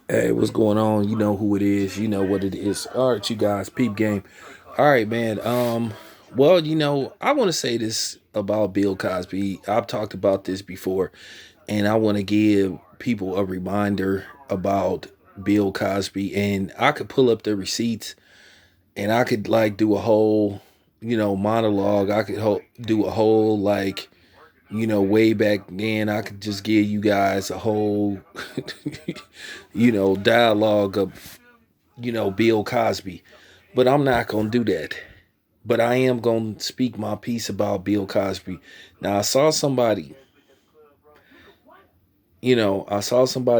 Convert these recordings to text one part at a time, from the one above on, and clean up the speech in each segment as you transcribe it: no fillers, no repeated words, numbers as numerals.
Hey, what's going on? You know who it is. You know what it is. All right, you guys, peep game. All right, man. Well, I want to say this about Bill Cosby. I've talked about this before, and I want to give people a reminder about Bill Cosby. And I could pull up the receipts, and I could like do a whole, monologue. I could do a whole way back then. I could just give you guys a whole, dialogue of Bill Cosby. But I'm not going to do that. But I am going to speak my piece about Bill Cosby. Now, I saw somebody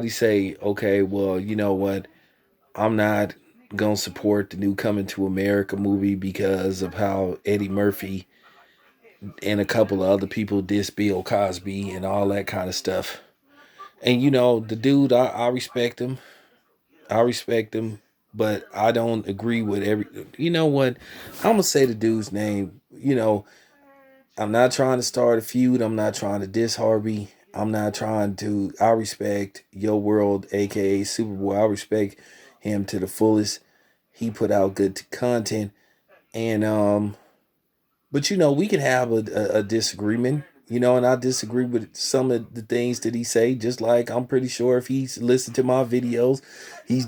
say, okay, well, you know what? I'm not going to support the new Coming to America movie because of how Eddie Murphy and a couple of other people diss Bill Cosby and all that kind of stuff. And, the dude, I respect him. I respect him, but I don't agree with every. You know what? I'm gonna say the dude's name. I'm not trying to start a feud. I'm not trying to diss Harvey. I'm not trying to. I respect Yo World, aka Superboy. I respect him to the fullest. He put out good content, and but we could have a disagreement. And I disagree with some of the things that he say. Just like I'm pretty sure if he's listened to my videos, he's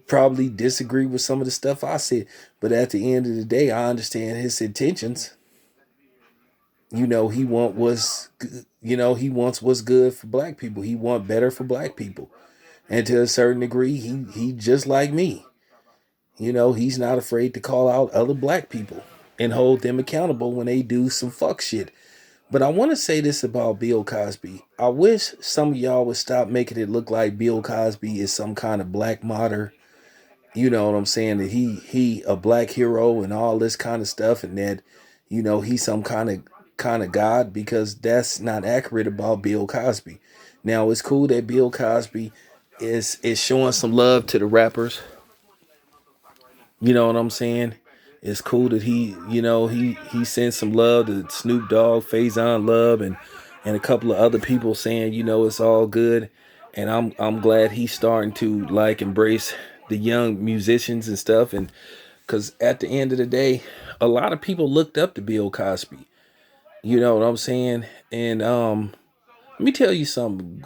probably disagree with some of the stuff I said. But at the end of the day, I understand his intentions. He want what's he wants what's good for black people. He want better for black people, and to a certain degree, he just like me. He's not afraid to call out other black people and hold them accountable when they do some fuck shit. But I want to say this about Bill Cosby. I wish some of y'all would stop making it look like Bill Cosby is some kind of black martyr. You know what I'm saying? That he a black hero and all this kind of stuff, and that he's some kind of god, because that's not accurate about Bill Cosby. Now it's cool that Bill Cosby is showing some love to the rappers. You know what I'm saying? It's cool that he sent some love to Snoop Dogg, Faison Love, and a couple of other people saying it's all good, and I'm glad he's starting to like embrace the young musicians and stuff, and because at the end of the day, a lot of people looked up to Bill Cosby. You know what I'm saying? And let me tell you something.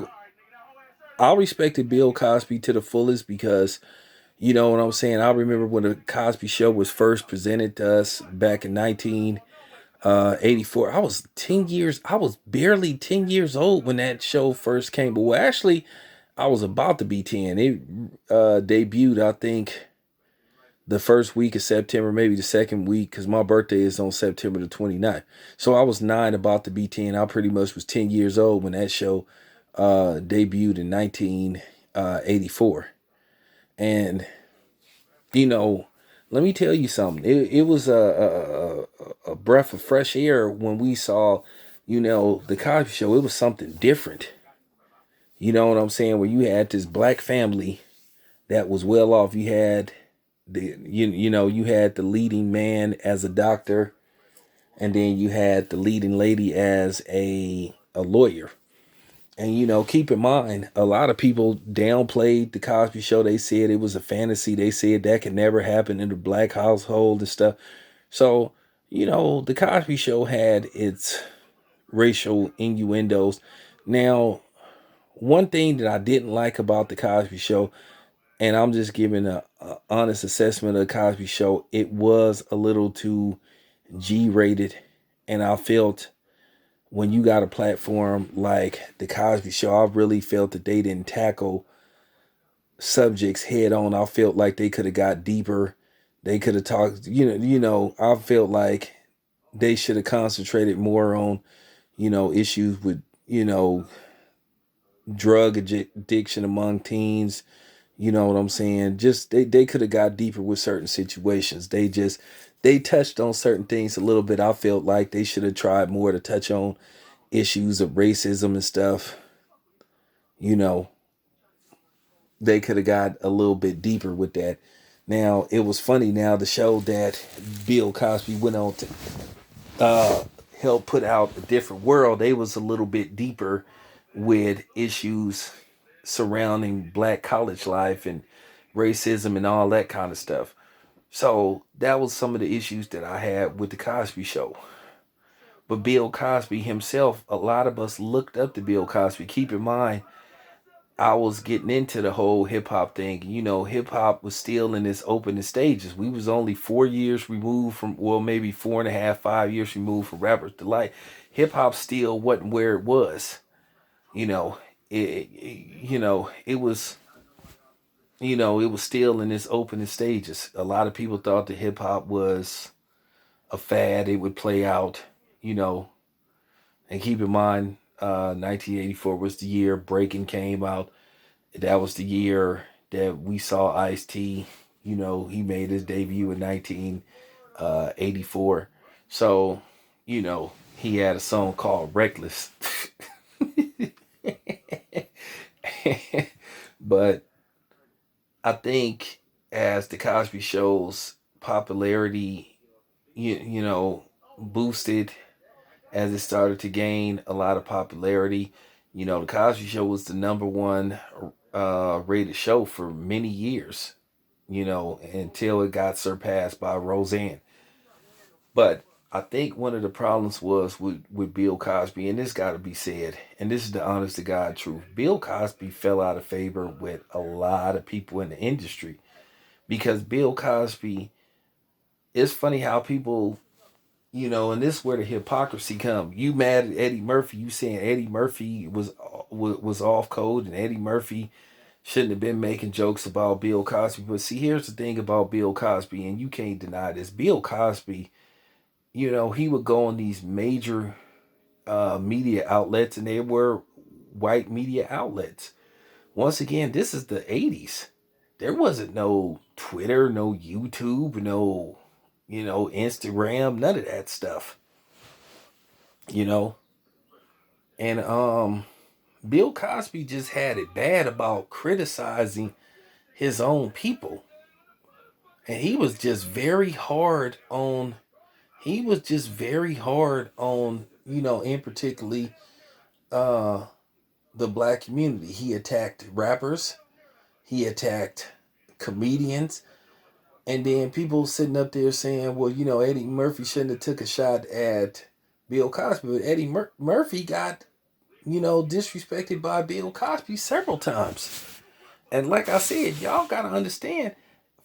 I respected Bill Cosby to the fullest because you know what I'm saying? I remember when the Cosby Show was first presented to us back in 1984. I was barely 10 years old when that show first came. But well, actually, I was about to be 10. It debuted, I think, the first week of September, maybe the second week, because my birthday is on September the 29th. So I was 9, about to be 10. I pretty much was 10 years old when that show debuted in 1984. And let me tell you something. It was a breath of fresh air when we saw, the Cosby Show. It was something different. You know what I'm saying? Where you had this black family that was well off. You had you had the leading man as a doctor, and then you had the leading lady as a lawyer. And keep in mind, a lot of people downplayed the Cosby Show. They said it was a fantasy. They said that could never happen in the black household and stuff. So, the Cosby Show had its racial innuendos. Now, one thing that I didn't like about the Cosby Show, and I'm just giving a honest assessment of the Cosby Show, it was a little too G-rated, and I felt when you got a platform like the Cosby Show, I really felt that they didn't tackle subjects head on. I felt like they could have got deeper. They could have talked, I felt like they should have concentrated more on, issues with, drug addiction among teens. You know what I'm saying? Just they could have got deeper with certain situations. They touched on certain things a little bit. I felt like they should have tried more to touch on issues of racism and stuff. You know, they could have got a little bit deeper with that. Now, it was funny now, the show that Bill Cosby went on to help put out A Different World, they was a little bit deeper with issues surrounding black college life and racism and all that kind of stuff. So that was some of the issues that I had with the Cosby Show. But Bill Cosby himself, a lot of us looked up to Bill Cosby. Keep in mind, I was getting into the whole hip hop thing. You know, hip hop was still in its opening stages. We was only 4 years removed from, well, maybe 4.5, 5 years removed from Rapper's Delight. Hip hop still wasn't where it was. You know, it was, it was still in its opening stages. A lot of people thought that hip hop was a fad. It would play out, you know, and keep in mind, 1984 was the year Breaking came out. That was the year that we saw Ice-T. You know, he made his debut in 1984. So, he had a song called Reckless. But I think as the Cosby Show's popularity, boosted, as it started to gain a lot of popularity, the Cosby Show was the number one rated show for many years, until it got surpassed by Roseanne. But I think one of the problems was with Bill Cosby, and this got to be said, and this is the honest to God truth. Bill Cosby fell out of favor with a lot of people in the industry because Bill Cosby, it's funny how people, and this is where the hypocrisy come. You mad at Eddie Murphy, you saying Eddie Murphy was off code and Eddie Murphy shouldn't have been making jokes about Bill Cosby. But see, here's the thing about Bill Cosby, and you can't deny this. Bill Cosby, he would go on these major media outlets, and they were white media outlets. Once again, this is the 80s. There wasn't no Twitter, no YouTube, no, Instagram, none of that stuff. You know? And Bill Cosby just had it bad about criticizing his own people. And he was just very hard on in particularly the black community. He attacked rappers, he attacked comedians, and then people sitting up there saying, well, Eddie Murphy shouldn't have took a shot at Bill Cosby. But Eddie Murphy got, disrespected by Bill Cosby several times. And like I said, y'all got to understand,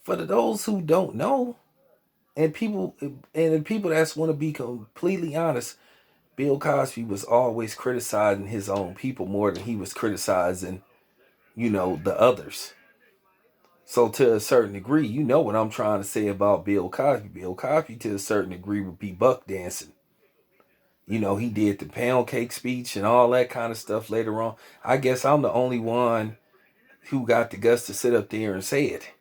for those who don't know, and the people that want to be completely honest, Bill Cosby was always criticizing his own people more than he was criticizing, the others. So to a certain degree, you know what I'm trying to say about Bill Cosby. Bill Cosby, to a certain degree, would be buck dancing. He did the pound cake speech and all that kind of stuff later on. I guess I'm the only one who got the guts to sit up there and say it.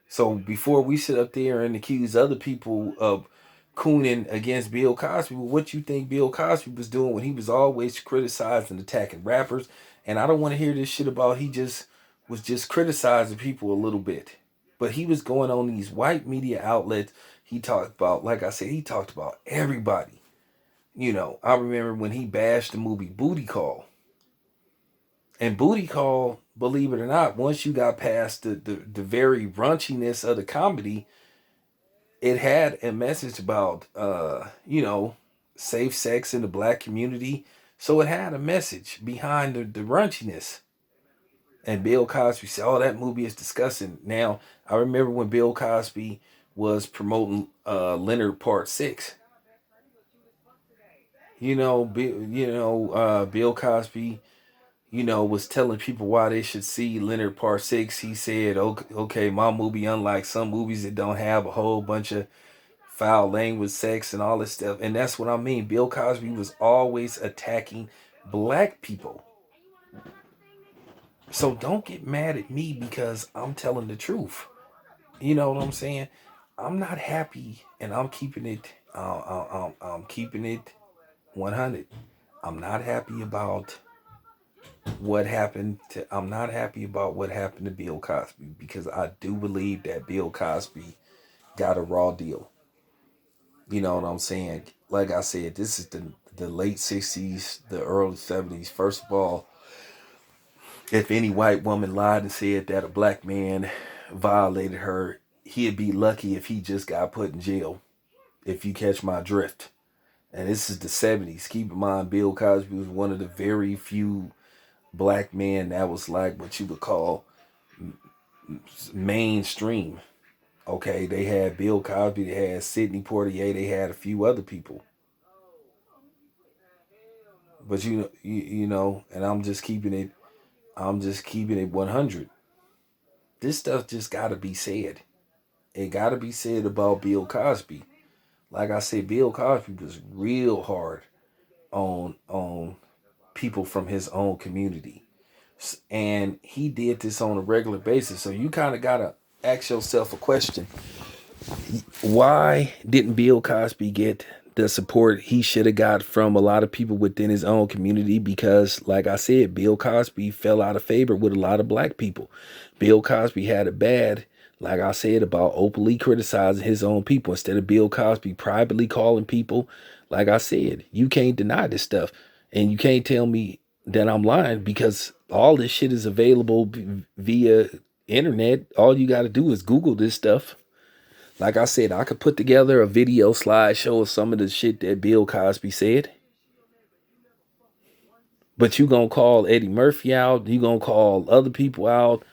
So before we sit up there and accuse other people of cooning against Bill Cosby, well, what you think Bill Cosby was doing when he was always criticizing and attacking rappers? And I don't want to hear this shit about he just was just criticizing people a little bit. But he was going on these white media outlets. He talked about, like I said, he talked about everybody. I remember when he bashed the movie Booty Call. And Booty Call, believe it or not, once you got past the very raunchiness of the comedy, it had a message about, safe sex in the black community. So it had a message behind the raunchiness. And Bill Cosby said, oh, that movie is disgusting. Now, I remember when Bill Cosby was promoting Leonard Part 6. Bill Cosby, was telling people why they should see Leonard Part 6. He said, okay, my movie, unlike some movies that don't have a whole bunch of foul language, sex, and all this stuff. And that's what I mean. Bill Cosby was always attacking black people. So don't get mad at me because I'm telling the truth. You know what I'm saying? I'm not happy, and I'm keeping it. I'm keeping it 100. I'm not happy about what happened to. I'm not happy about what happened to Bill Cosby because I do believe that Bill Cosby got a raw deal. You know what I'm saying? Like I said, this is the late 60s, the early 70s. First of all, If any white woman lied and said that a black man violated her, he'd be lucky if he just got put in jail. If you catch my drift. And this is the 70s. Keep in mind, Bill Cosby was one of the very few black men that was like what you would call mainstream. Okay, they had Bill Cosby, they had Sidney Poitier, they had a few other people. But you know, and I'm just keeping it 100. This stuff just got to be said. It got to be said about Bill Cosby. Like I said, Bill Cosby was real hard on people from his own community. And he did this on a regular basis. So you kind of got to ask yourself a question. Why didn't Bill Cosby get the support he should have got from a lot of people within his own community? Because, like I said, Bill Cosby fell out of favor with a lot of black people. Bill Cosby had it bad, like I said, about openly criticizing his own people instead of Bill Cosby privately calling people. Like I said, you can't deny this stuff. And you can't tell me that I'm lying because all this shit is available via internet. All you got to do is Google this stuff. Like I said, I could put together a video slideshow of some of the shit that Bill Cosby said. But you gonna call Eddie Murphy out, you gonna call other people out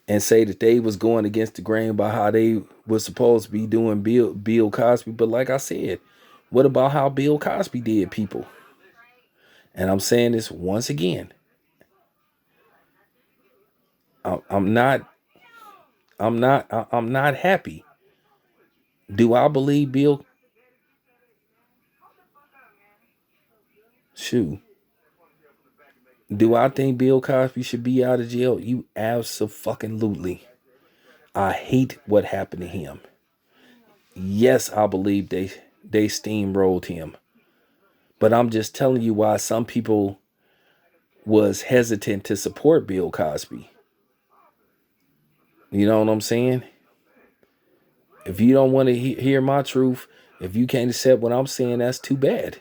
and say that they was going against the grain by how they was supposed to be doing Bill Cosby. But like I said, what about how Bill Cosby did people? And I'm saying this once again. I'm not I'm not happy. Do I believe Bill? Shoot. Do I think Bill Cosby should be out of jail? You absolutely. I hate what happened to him. Yes, I believe they steamrolled him. But I'm just telling you why some people was hesitant to support Bill Cosby. You know what I'm saying? If you don't want to hear my truth, if you can't accept what I'm saying, that's too bad.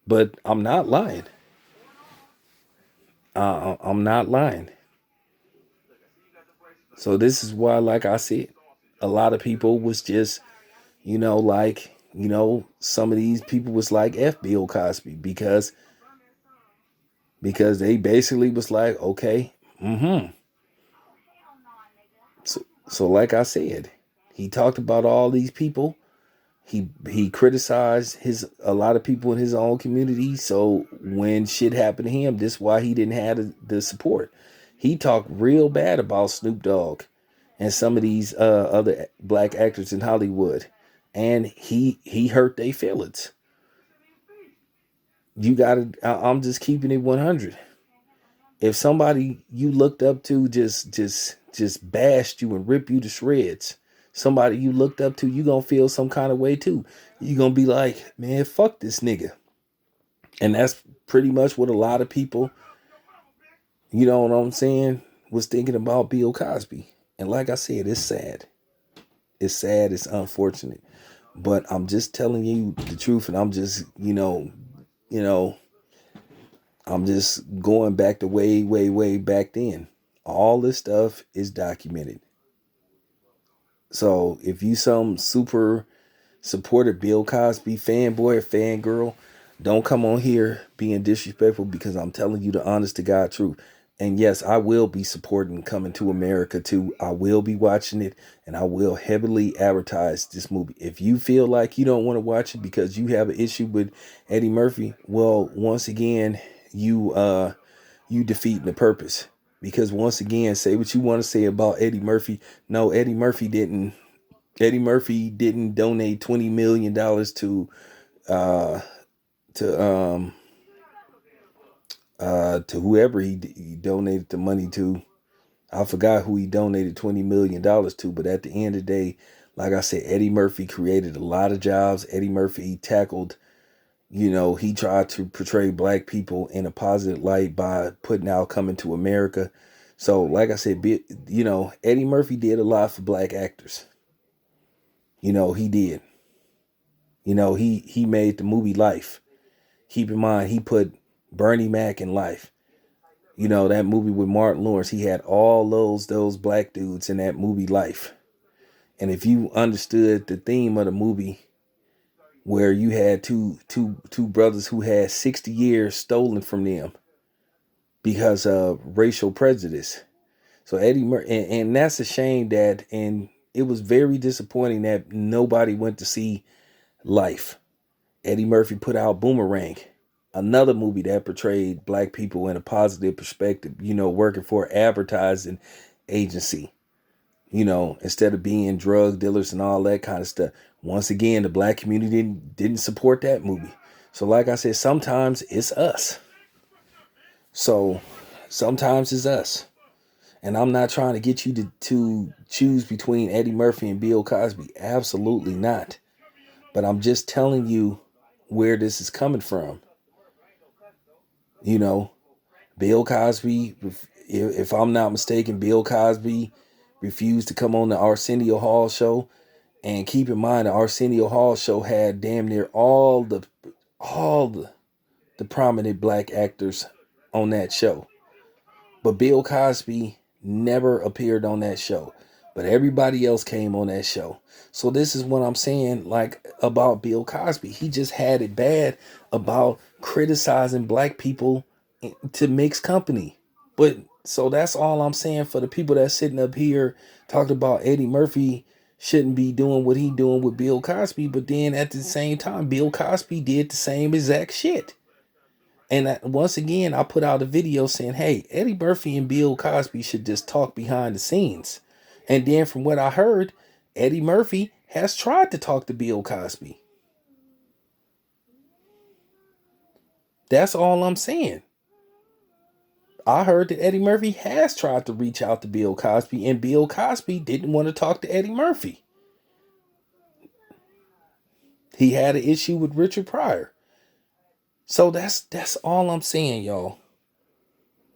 But I'm not lying. I'm not lying. So this is why, like I said, a lot of people was just, some of these people was like F Bill Cosby because they basically was like, okay, so like I said, he talked about all these people. He criticized a lot of people in his own community. So when shit happened to him, this is why he didn't have the support. He talked real bad about Snoop Dogg and some of these other black actors in Hollywood, and he hurt their feelings. I'm just keeping it 100. If somebody you looked up to just bashed you and rip you to shreds, somebody you looked up to, you gonna feel some kind of way too. You gonna be like, man, fuck this nigga. And that's pretty much what a lot of people, you know what I'm saying, was thinking about Bill Cosby. And like I said, it's sad. It's sad, it's unfortunate. But I'm just telling you the truth, and I'm just, I'm just going back to way, way, way back then. All this stuff is documented. So if you some super supported Bill Cosby fanboy or fangirl, don't come on here being disrespectful because I'm telling you the honest to God truth. And yes, I will be supporting Coming to America too. I will be watching it and I will heavily advertise this movie. If you feel like you don't want to watch it because you have an issue with Eddie Murphy, well, once again, you defeating the purpose. Because once again, say what you want to say about Eddie Murphy. No, Eddie Murphy didn't donate $20 million to whoever he donated the money to. I forgot who he donated $20 million to, but at the end of the day, like I said, Eddie Murphy created a lot of jobs. Eddie Murphy tackled, he tried to portray black people in a positive light by putting out Coming to America. So, like I said, Eddie Murphy did a lot for black actors. He did. He made the movie Life. Keep in mind, he put Bernie Mac in Life. You know, that movie with Martin Lawrence, he had all those black dudes in that movie Life. And if you understood the theme of the movie, where you had two brothers who had 60 years stolen from them because of racial prejudice. So Eddie Murphy, and that's a shame that, and it was very disappointing that nobody went to see Life. Eddie Murphy put out Boomerang, another movie that portrayed black people in a positive perspective, you know, working for an advertising agency, you know, instead of being drug dealers and all that kind of stuff. Once again, the black community didn't support that movie. So like I said, sometimes it's us. So sometimes it's us. And I'm not trying to get you to choose between Eddie Murphy and Bill Cosby. Absolutely not. But I'm just telling you where this is coming from. You know, Bill Cosby, if I'm not mistaken, Bill Cosby refused to come on the Arsenio Hall show. And keep in mind, the Arsenio Hall show had damn near all the prominent black actors on that show. But Bill Cosby never appeared on that show. But everybody else came on that show. So this is what I'm saying, like, about Bill Cosby. He just had it bad about criticizing black people to mix company. But so that's all I'm saying for the people that's sitting up here talking about Eddie Murphy shouldn't be doing what he doing with Bill Cosby. But then at the same time, Bill Cosby did the same exact shit. And once again, I put out a video saying, hey, Eddie Murphy and Bill Cosby should just talk behind the scenes. And then from what I heard, Eddie Murphy has tried to talk to Bill Cosby. That's all I'm saying. I heard that Eddie Murphy has tried to reach out to Bill Cosby, and Bill Cosby didn't want to talk to Eddie Murphy. He had an issue with Richard Pryor. So that's all I'm saying, y'all.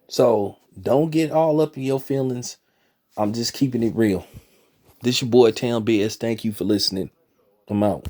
So don't get all up in your feelings. I'm just keeping it real. This your boy Town Biz. Thank you for listening. I'm out.